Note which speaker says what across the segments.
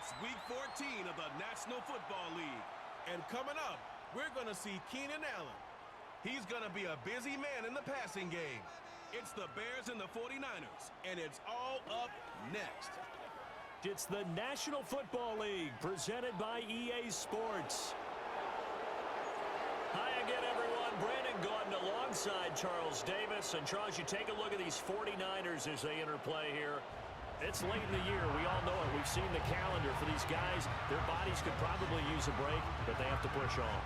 Speaker 1: It's Week 14 of the National Football League. And coming up, we're going to see Keenan Allen. He's going to be a busy man in the passing game. It's the Bears and the 49ers, and it's all up next.
Speaker 2: It's the National Football League presented by EA Sports. Hi again, everyone. Brandon Gordon alongside Charles Davis. And Charles, you take a look at these 49ers as they interplay here. It's late in the year. We all know it. We've seen the calendar for these guys. Their bodies could probably use a break, but they have to push on.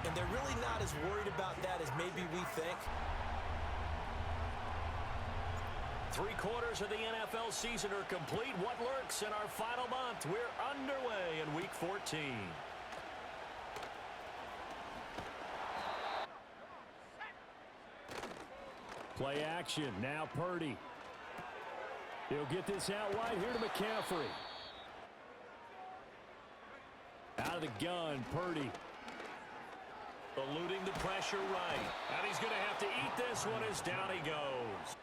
Speaker 3: And they're really not as worried about that as maybe we think.
Speaker 2: 3/4 of the NFL season are complete. What lurks in our final month? We're underway in Week 14. Play action. Now Purdy. He'll get this out wide here to McCaffrey. Out of the gun, Purdy. Eluding the pressure right. And he's going to have to eat this one as down he goes.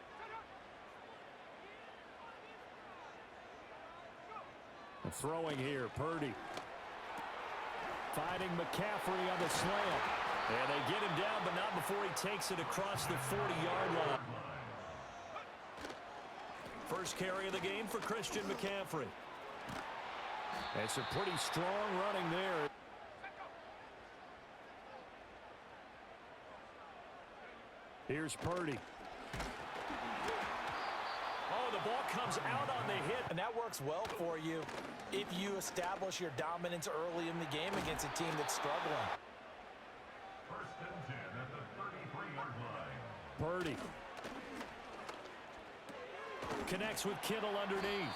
Speaker 2: Throwing here, Purdy. Fighting McCaffrey on the slant. And they get him down, but not before he takes it across the 40-yard line. First carry of the game for Christian McCaffrey. That's a pretty strong running there. Here's Purdy. Oh, the ball comes out on the hit.
Speaker 3: And that works well for you if you establish your dominance early in the game against a team that's struggling.
Speaker 4: First and 10 at the 33-yard line.
Speaker 2: Purdy. Connects with Kittle underneath.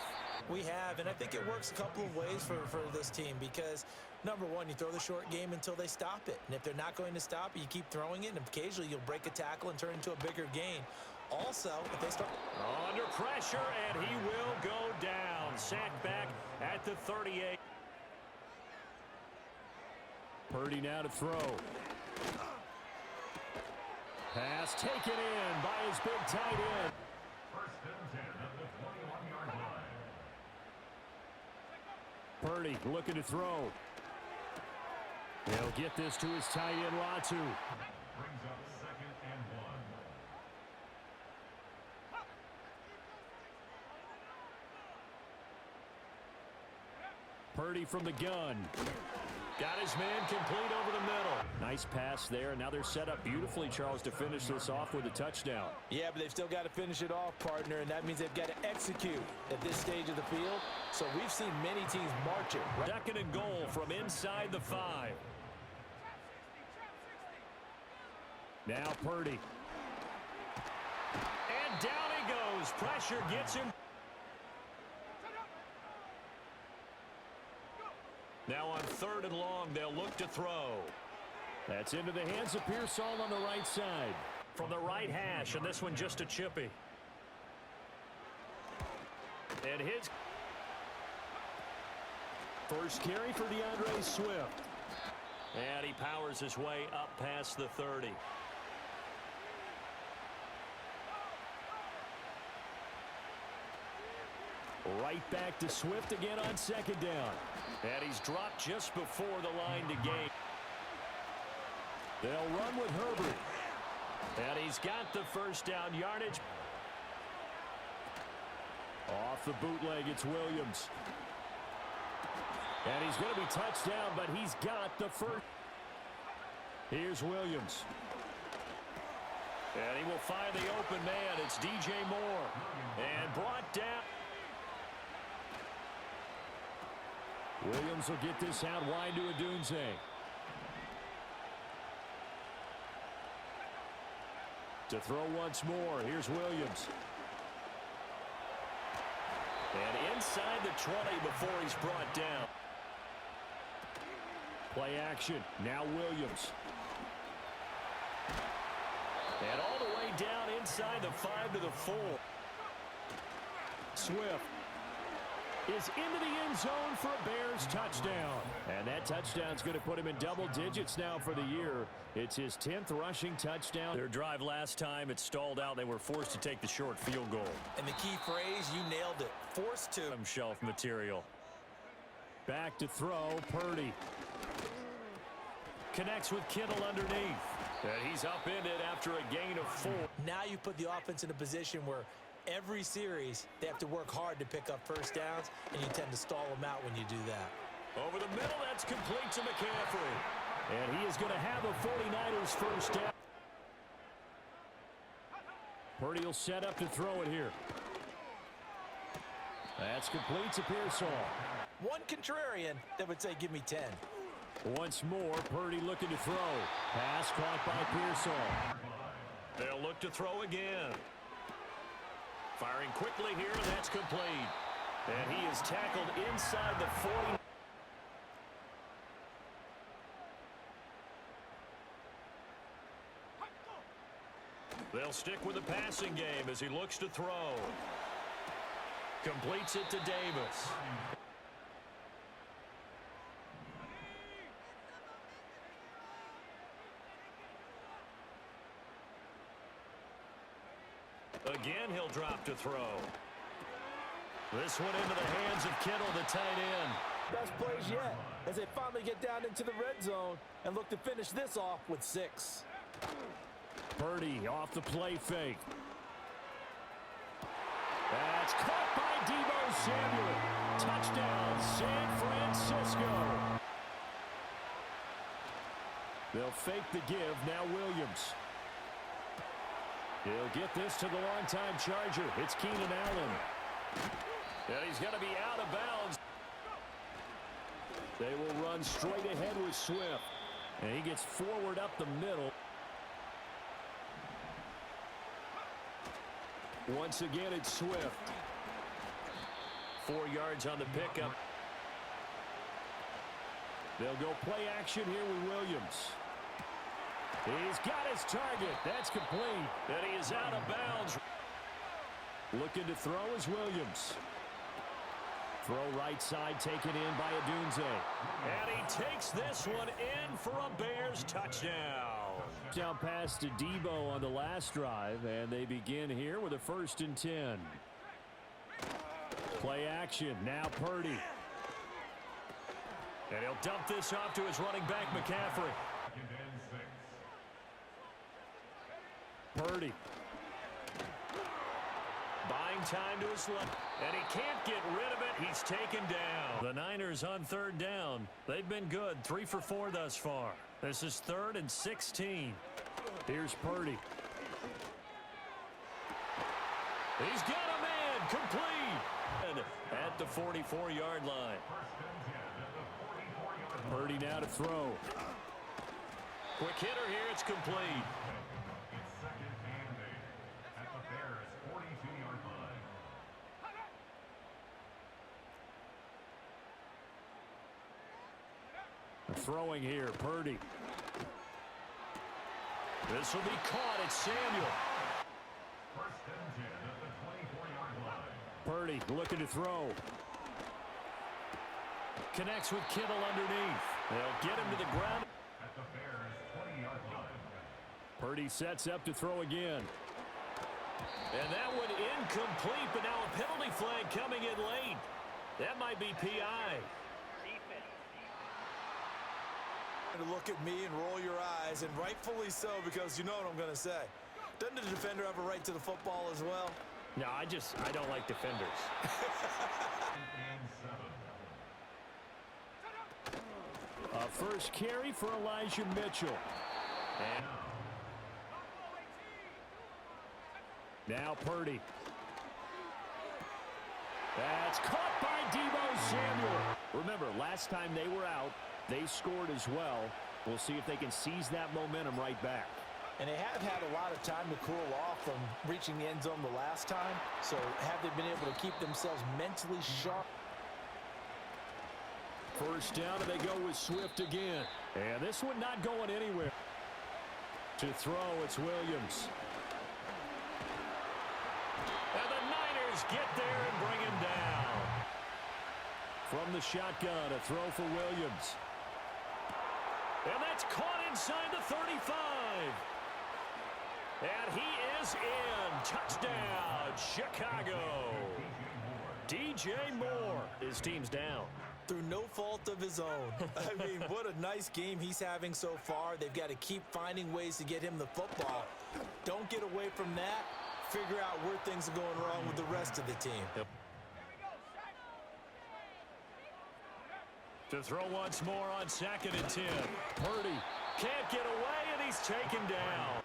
Speaker 3: We have, and I think it works a couple of ways for this team because, number one, you throw the short game until they stop it. And if they're not going to stop it, you keep throwing it, and occasionally you'll break a tackle and turn it into a bigger gain. Also, if they start
Speaker 2: under pressure, and he will go down. Sacked back at the 38. Purdy now to throw. Pass taken in by his big tight end.
Speaker 4: First and 10 at the 21-yard line.
Speaker 2: Purdy looking to throw. He'll get this to his tight end, Latu.
Speaker 4: Brings up 2nd and 1.
Speaker 2: Purdy from the gun. Got his man complete over the middle. Nice pass there. Now they're set up beautifully, Charles, to finish this off with a touchdown.
Speaker 3: Yeah, but they've still got to finish it off, partner, and that means they've got to execute at this stage of the field. So we've seen many teams march it. Right?
Speaker 2: 2nd and goal from inside the 5. Now Purdy. And down he goes. Pressure gets him. Now on 3rd and long, they'll look to throw. That's into the hands of Pearsall on the right side. From the right hash, and this one just a chippy. And his first carry for DeAndre Swift. And he powers his way up past the 30. Right back to Swift again on 2nd down. And he's dropped just before the line to gain. They'll run with Herbert. And he's got the first down yardage. Off the bootleg, it's Williams. And he's going to be touched down, but he's got the first. Here's Williams. And he will find the open man. It's DJ Moore. And brought down. Williams will get this out wide to Odunze. To throw once more. Here's Williams. And inside the 20 before he's brought down. Play action. Now Williams. And all the way down inside the 5 to the 4. Swift is into the end zone for a Bears touchdown. And that touchdown's going to put him in double digits now for the year. It's his 10th rushing touchdown. Their drive last time, it stalled out. They were forced to take the short field goal.
Speaker 3: And the key phrase, you nailed it. Forced to.
Speaker 2: Shelf material. Back to throw, Purdy. Connects with Kittle underneath. And he's upended after a gain of 4.
Speaker 3: Now you put the offense in a position where every series they have to work hard to pick up first downs, and you tend to stall them out when you do that.
Speaker 2: Over the middle, that's complete to McCaffrey. And he is going to have a 49ers first down. Purdy will set up to throw it here. That's complete to Pearsall.
Speaker 3: One contrarian that would say, give me 10.
Speaker 2: Once more, Purdy looking to throw. Pass caught by Pearsall. They'll look to throw again. Firing quickly here, and that's complete. And he is tackled inside the 40. They'll stick with the passing game as he looks to throw. Completes it to Davis. Again, he'll drop to throw. This one into the hands of Kittle, the tight end.
Speaker 3: Best plays yet as they finally get down into the red zone and look to finish this off with 6.
Speaker 2: Purdy off the play fake. That's caught by Deebo Samuel. Touchdown, San Francisco. They'll fake the give, now Williams. He'll get this to the longtime Charger. It's Keenan Allen. And he's going to be out of bounds. They will run straight ahead with Swift. And he gets forward up the middle. Once again, it's Swift. 4 yards on the pickup. They'll go play action here with Williams. He's got his target. That's complete. And he is out of bounds. Looking to throw is Williams. Throw right side taken in by Adunze. And he takes this one in for a Bears touchdown. Down pass to Deebo on the last drive, and they begin here with a 1st and 10. Play action. Now Purdy. And he'll dump this off to his running back, McCaffrey. Purdy. Buying time to his left. And he can't get rid of it. He's taken down. The Niners on 3rd down. They've been good. 3 for 4 thus far. This is 3rd and 16. Here's Purdy. He's got a man. Complete. And at the 44-yard line. Purdy now to throw. Quick hitter here. It's complete. Throwing here, Purdy. This will be caught. It's Samuel. Purdy looking to throw. Connects with Kittle underneath. They'll get him to the ground. Purdy sets up to throw again. And that one incomplete, but now a penalty flag coming in late. That might be PI.
Speaker 3: To look at me and roll your eyes, and rightfully so, because you know what I'm going to say. Doesn't the defender have a right to the football as well?
Speaker 2: No, I don't like defenders. A first carry for Elijah Mitchell. And now Purdy. That's caught by Deebo Samuel. Remember, last time they were out, they scored as well. We'll see if they can seize that momentum right back.
Speaker 3: And they have had a lot of time to cool off from reaching the end zone the last time. So have they been able to keep themselves mentally sharp?
Speaker 2: First down, and they go with Swift again. And this one not going anywhere. To throw, it's Williams. And the Niners get there and bring him down. From the shotgun, a throw for Williams. And that's caught inside the 35. And he is in. Touchdown, Chicago. DJ Moore. His team's down.
Speaker 3: through no fault of his own. I mean, what a nice game he's having so far. They've got to keep finding ways to get him the football. Don't get away from that. Figure out where things are going wrong with the rest of the team.
Speaker 2: Yep. To throw once more on 2nd and 10. Purdy can't get away, and he's taken down.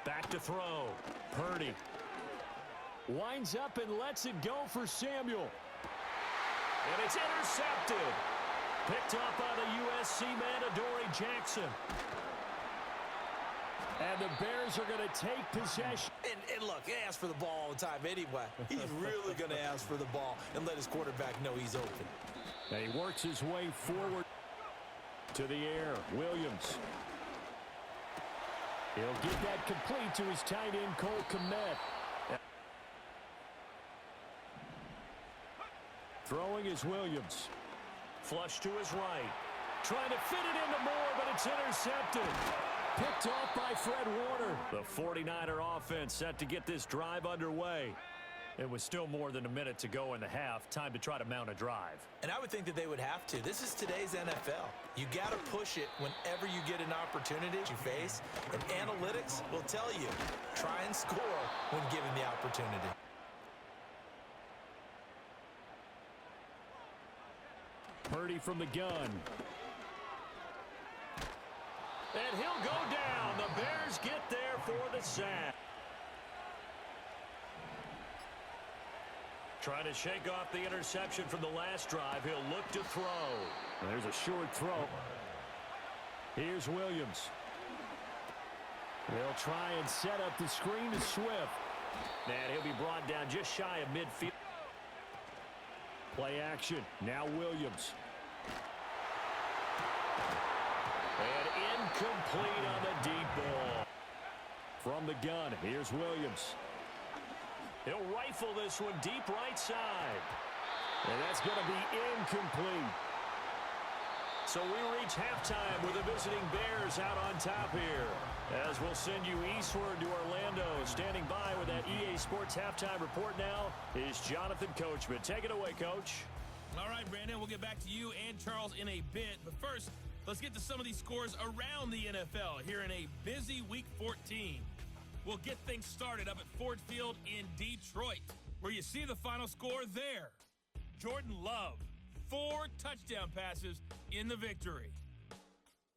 Speaker 2: Back to throw. Purdy winds up and lets it go for Samuel. And it's intercepted. Picked up by the USC man, Adoree Jackson. And the Bears are going to take possession.
Speaker 3: And look, he asks for the ball all the time anyway. He's really going to ask for the ball and let his quarterback know he's open.
Speaker 2: And he works his way forward to the air. Williams. He'll get that complete to his tight end, Cole Kmet. Throwing is Williams. Flush to his right. Trying to fit it into Moore, but it's intercepted. Picked off by Fred Warner. The 49er offense set to get this drive underway. It was still more than a minute to go in the half. Time to try to mount a drive.
Speaker 3: And I would think that they would have to. This is today's NFL. You got to push it whenever you get an opportunity you face. And analytics will tell you, try and score when given the opportunity.
Speaker 2: Purdy from the gun. And he'll go down. The Bears get there for the sack. Trying to shake off the interception from the last drive. He'll look to throw. There's a short throw. Here's Williams. They'll try and set up the screen to Swift. And he'll be brought down just shy of midfield. Play action. Now Williams. And incomplete on the deep ball. From the gun, here's Williams. He'll rifle this one deep right side. And that's going to be incomplete. So we reach halftime with the visiting Bears out on top here. As we'll send you eastward to Orlando. Standing by with that EA Sports halftime report now is Jonathan Coachman. Take it away, Coach.
Speaker 1: All right, Brandon, we'll get back to you and Charles in a bit. But first, let's get to some of these scores around the NFL here in a busy Week 14. We'll get things started up at Ford Field in Detroit, where you see the final score there. Jordan Love, 4 touchdown passes in the victory.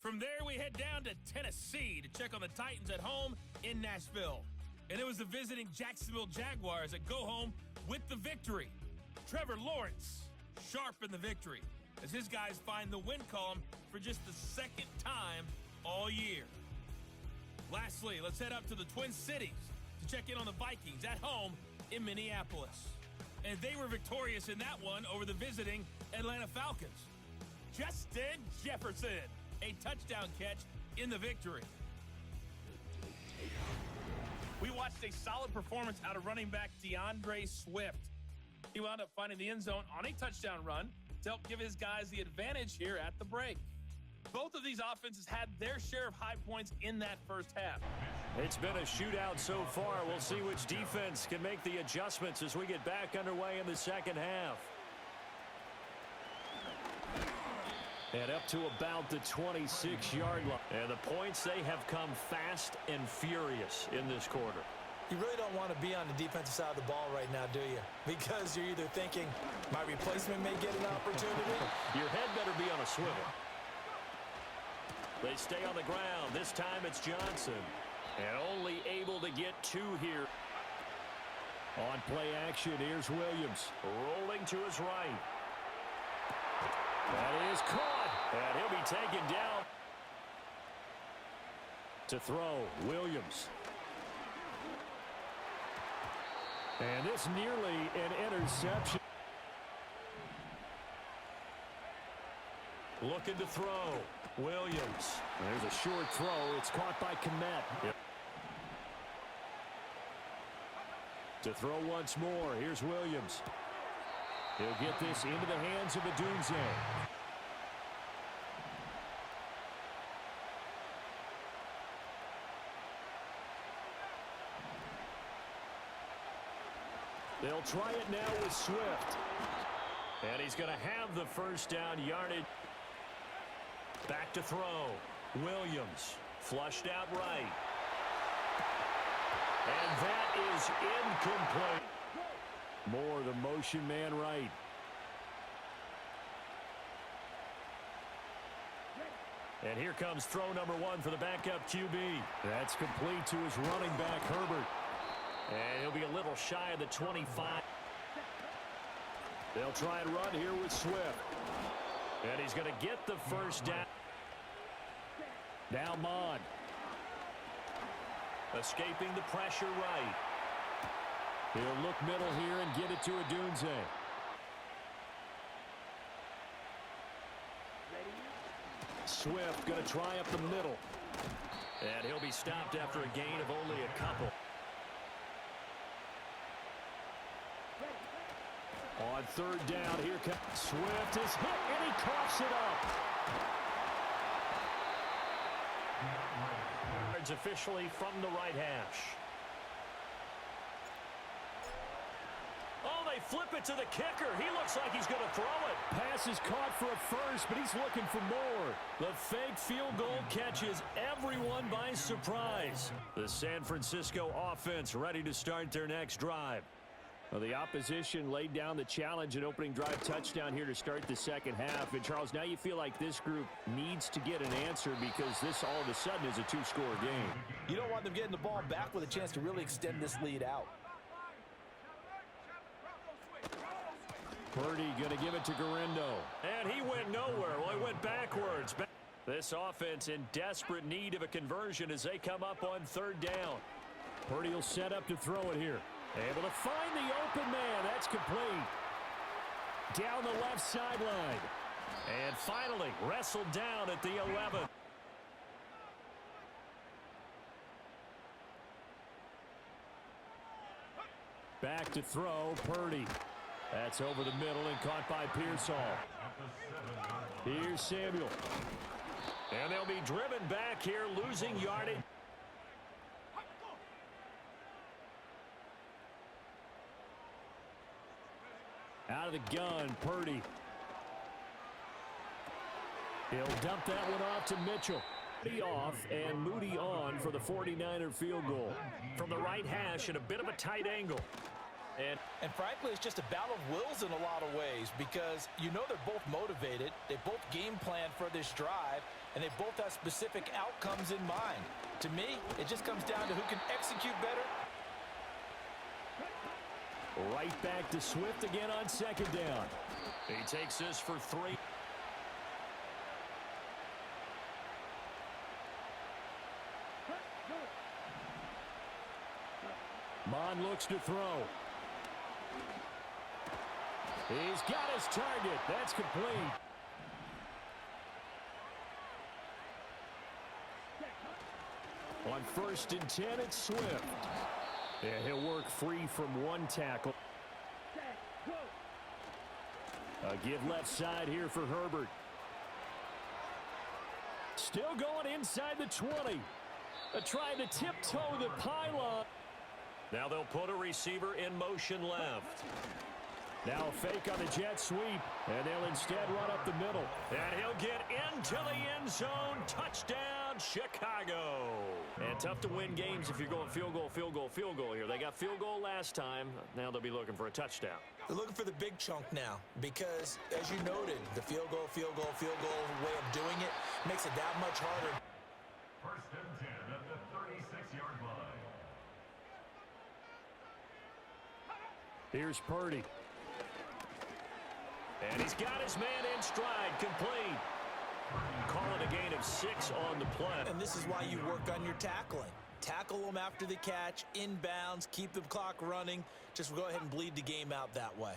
Speaker 1: From there, we head down to Tennessee to check on the Titans at home in Nashville. And it was the visiting Jacksonville Jaguars that go home with the victory. Trevor Lawrence, sharp in the victory, as his guys find the win column for just the second time all year. Lastly, let's head up to the Twin Cities to check in on the Vikings at home in Minneapolis. And they were victorious in that one over the visiting Atlanta Falcons. Justin Jefferson, a touchdown catch in the victory. We watched a solid performance out of running back DeAndre Swift. He wound up finding the end zone on a touchdown run to help give his guys the advantage here at the break. Both of these offenses had their share of high points in that first half.
Speaker 2: It's been a shootout so far. We'll see which defense can make the adjustments as we get back underway in the second half. And up to about the 26-yard line. And the points, they have come fast and furious in this quarter.
Speaker 3: You really don't want to be on the defensive side of the ball right now, do you? Because you're either thinking, my replacement may get an opportunity.
Speaker 2: Your head better be on a swivel. They stay on the ground. This time it's Johnson. And only able to get 2 here. On play action, here's Williams. Rolling to his right. That is caught. And he'll be taken down. To throw, Williams. And this nearly an interception. Looking to throw. Williams. There's a short throw. It's caught by Kmet. Yep. To throw once more. Here's Williams. He'll get this into the hands of the Doomsday. They'll try it now with Swift. And he's going to have the first down yardage. Back to throw. Williams flushed out right. And that is incomplete. Moore, the motion man right. And here comes throw number 1 for the backup QB. That's complete to his running back, Herbert. And he'll be a little shy of the 25. They'll try and run here with Swift. And he's going to get the first down. Now Mon. Escaping the pressure right. He'll look middle here and get it to Odunze. Swift going to try up the middle. And he'll be stopped after a gain of only a couple. On third down, here comes Swift is hit, and he coughs it up. It's officially from the right hash. Oh, they flip it to the kicker. He looks like he's going to throw it. Pass is caught for a first, but he's looking for more. The fake field goal catches everyone by surprise. The San Francisco offense ready to start their next drive. Well, the opposition laid down the challenge and opening drive touchdown here to start the second half. And, Charles, now you feel like this group needs to get an answer because this all of a sudden is a two-score game.
Speaker 3: You don't want them getting the ball back with a chance to really extend this lead out.
Speaker 2: Purdy going to give it to Garindo. And he went nowhere. Well, he went backwards. This offense in desperate need of a conversion as they come up on third down. Purdy will set up to throw it here. Able to find the open man. That's complete. Down the left sideline. And finally wrestled down at the 11. Back to throw, Purdy. That's over the middle and caught by Pearsall. Here's Samuel. And they'll be driven back here, losing yardage. Out of the gun, Purdy. He'll dump that one off to Mitchell. Moody off and Moody on for the 49er field goal. From the right hash at a bit of a tight angle.
Speaker 3: And frankly, it's just a battle of wills in a lot of ways because you know they're both motivated. They both game plan for this drive, and they both have specific outcomes in mind. To me, it just comes down to who can execute better.
Speaker 2: Right back to Swift again on second down. He takes this for 3. Mon looks to throw. He's got his target. That's complete. On 1st and 10, it's Swift. Yeah, he'll work free from one tackle. Give left side here for Herbert. Still going inside the 20. Trying to tiptoe the pylon. Now they'll put a receiver in motion left. Now a fake on the jet sweep, and they'll instead run up the middle. And he'll get into the end zone. Touchdown, Chicago. And tough to win games if you're going field goal, field goal, field goal here. They got field goal last time. Now they'll be looking for a touchdown.
Speaker 3: They're looking for the big chunk now because, as you noted, the field goal way of doing it makes it that much harder.
Speaker 4: 1st and 10 at the 36-yard line.
Speaker 2: Here's Purdy. And he's got his man in stride, complete. Calling a gain of 6 on the play.
Speaker 3: And this is why you work on your tackling. Tackle them after the catch, inbounds, keep the clock running. Just go ahead and bleed the game out that way.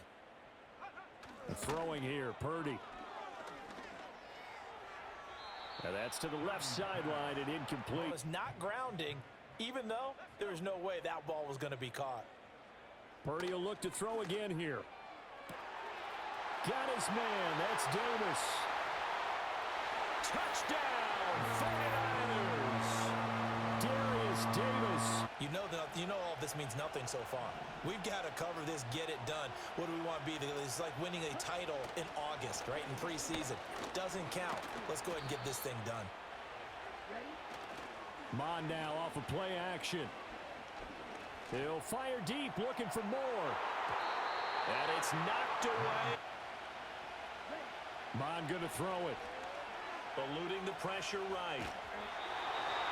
Speaker 2: Throwing here, Purdy. Now that's to the left sideline and incomplete.
Speaker 3: It was not grounding, even though there was no way that ball was going to be caught.
Speaker 2: Purdy will look to throw again here. Got his man. That's Davis. Touchdown, 49ers. Darius Here's Davis.
Speaker 3: You know all this means nothing so far. We've got to cover this, get it done. What do we want to be? It's like winning a title in August, right, in preseason. Doesn't count. Let's go ahead and get this thing done.
Speaker 2: Mon now off of play action. He'll fire deep, looking for more. And it's knocked away. Mon going to throw it. Eluding the pressure right.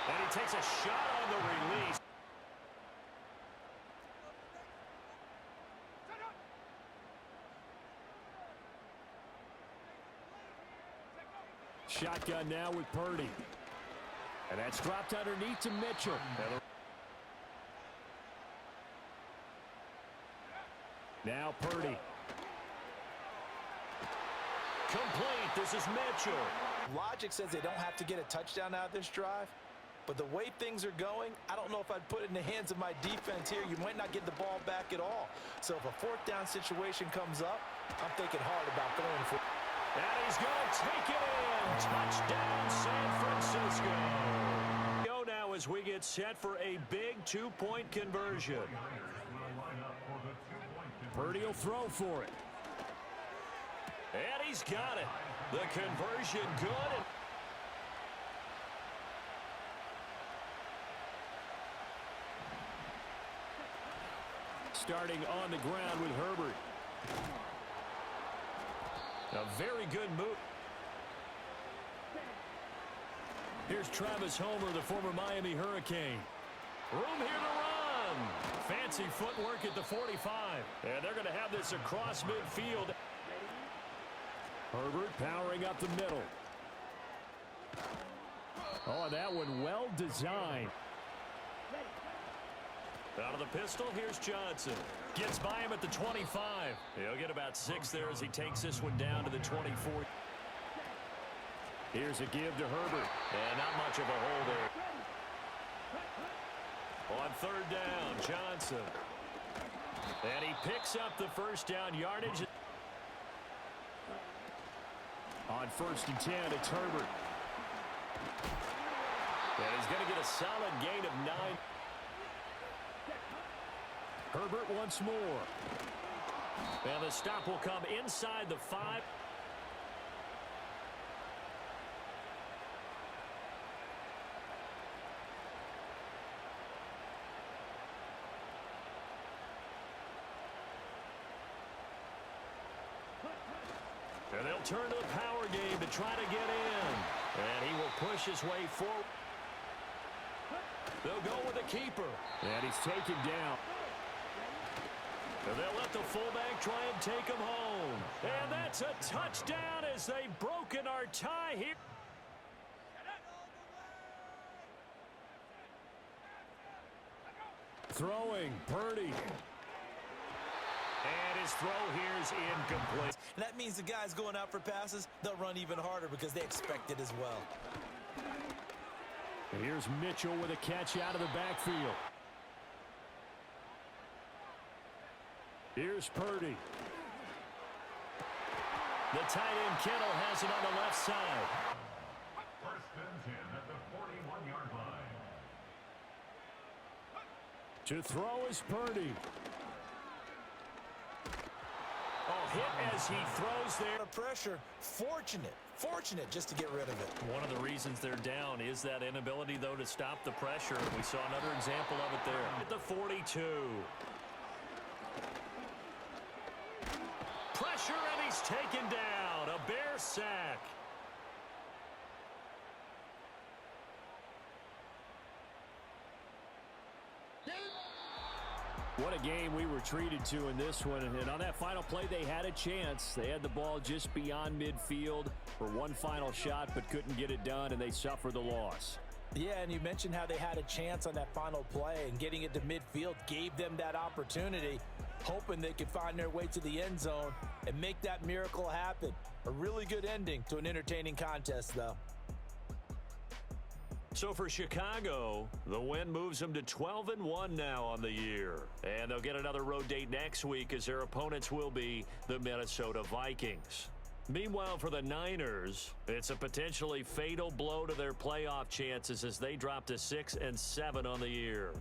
Speaker 2: And he takes a shot on the release. Shotgun now with Purdy. And that's dropped underneath to Mitchell. Now Purdy. Complete. This is Mitchell.
Speaker 3: Logic says they don't have to get a touchdown out of this drive. But the way things are going, I don't know if I'd put it in the hands of my defense here. You might not get the ball back at all. So if a fourth down situation comes up, I'm thinking hard about going for it.
Speaker 2: And he's going to take it in. Touchdown, San Francisco. Go now as we get set for a big two-point conversion. Purdy will throw for it. And he's got it. The conversion good. Starting on the ground with Herbert. A very good move. Here's Travis Homer, the former Miami Hurricane. Room here to run. Fancy footwork at the 45. And they're going to have this across midfield. Herbert powering up the middle. Oh, that one well designed. Out of the pistol, here's Johnson. Gets by him at the 25. He'll get about 6 there as he takes this one down to the 24. Here's a give to Herbert. And not much of a hole there. On third down, Johnson. And he picks up the first down yardage. On 1st and 10, it's Herbert. And he's going to get a solid gain of 9. Herbert once more. And the stop will come inside the 5. And they'll turn to the power game to try to get in. And he will push his way forward. They'll go with the keeper. And he's taken down. And they'll let the fullback try and take him home. And that's a touchdown as they've broken our tie here. Throwing, Purdy. And his throw here is incomplete.
Speaker 3: And that means the guys going out for passes, they'll run even harder because they expect it as well.
Speaker 2: And here's Mitchell with a catch out of the backfield. Here's Purdy. The tight end Kittle has it on the left side.
Speaker 4: 1st and 10 at the 41-yard line.
Speaker 2: To throw is Purdy. Oh, hit as he throws there.
Speaker 3: Pressure, fortunate just to get rid of it.
Speaker 2: One of the reasons they're down is that inability, though, to stop the pressure. We saw another example of it there. At the 42. Pressure, and he's taken down. A Bear sack. What a game we were treated to in this one. And on that final play, they had a chance. They had the ball just beyond midfield for one final shot, but couldn't get it done, and they suffered the loss.
Speaker 3: Yeah, and you mentioned how they had a chance on that final play, and getting it to midfield gave them that opportunity, hoping they could find their way to the end zone and make that miracle happen. A really good ending to an entertaining contest, though.
Speaker 2: So for Chicago, the win moves them to 12-1 now on the year. And they'll get another road date next week as their opponents will be the Minnesota Vikings. Meanwhile, for the Niners, it's a potentially fatal blow to their playoff chances as they drop to 6-7 on the year.